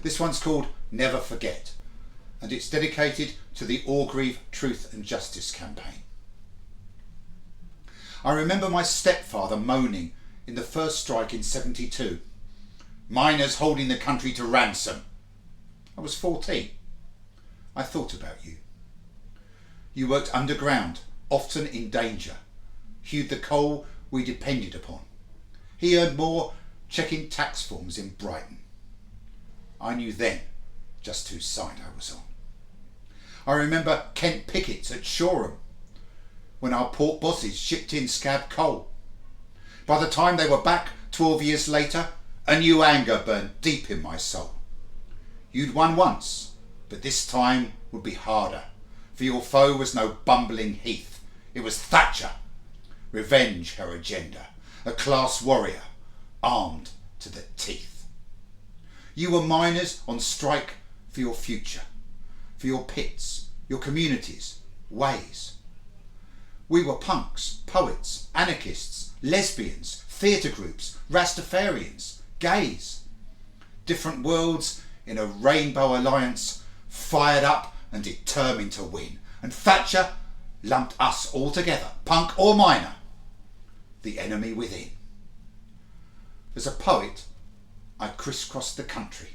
This one's called Never Forget, and it's dedicated to the Orgreave Truth and Justice campaign. I remember my stepfather moaning in the first strike in 72. Miners holding the country to ransom. I was 14. I thought about you. You worked underground, often in danger, hewed the coal we depended upon. He earned more checking tax forms in Brighton. I knew then just whose side I was on. I remember Kent pickets at Shoreham, when our port bosses shipped in scab coal. By the time they were back 12 years later, a new anger burned deep in my soul. You'd won once, but this time would be harder, for your foe was no bumbling Heath. It was Thatcher. Revenge her agenda, a class warrior, armed to the teeth. You were miners on strike for your future, for your pits, your communities, ways. We were punks, poets, anarchists, lesbians, theatre groups, Rastafarians, gays. Different worlds in a rainbow alliance, fired up and determined to win. And Thatcher lumped us all together, punk or miner, the enemy within. As a poet, I crisscrossed the country,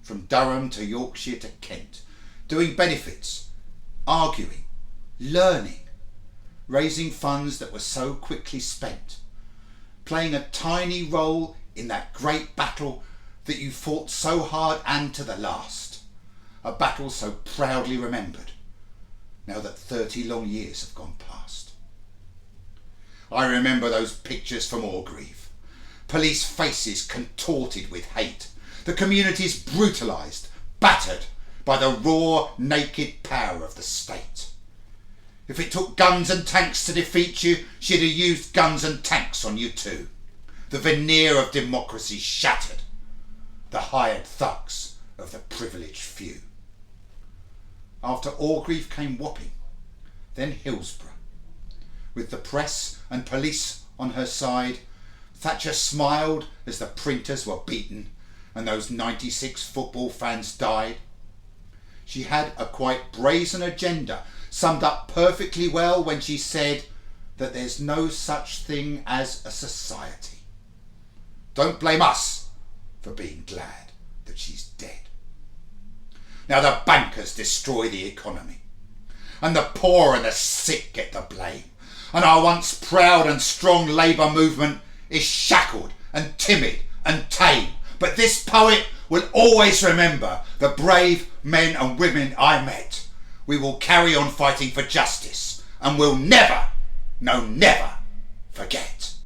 from Durham to Yorkshire to Kent, doing benefits, arguing, learning, raising funds that were so quickly spent, playing a tiny role in that great battle that you fought so hard and to the last, a battle so proudly remembered, now that 30 long years have gone past. I remember those pictures from Orgreave, police faces contorted with hate, the communities brutalised, battered by the raw, naked power of the state. If it took guns and tanks to defeat you, she'd have used guns and tanks on you too. The veneer of democracy shattered, the hired thugs of the privileged few. After Orgreave came Wapping, then Hillsborough. With the press and police on her side, Thatcher smiled as the printers were beaten and those 96 football fans died. She had a quite brazen agenda, summed up perfectly well when she said that there's no such thing as a society. Don't blame us for being glad that she's dead. Now the bankers destroy the economy, and the poor and the sick get the blame, and our once proud and strong labour movement is shackled and timid and tame. But this poet will always remember the brave men and women I met. We will carry on fighting for justice, and will never, no never, forget.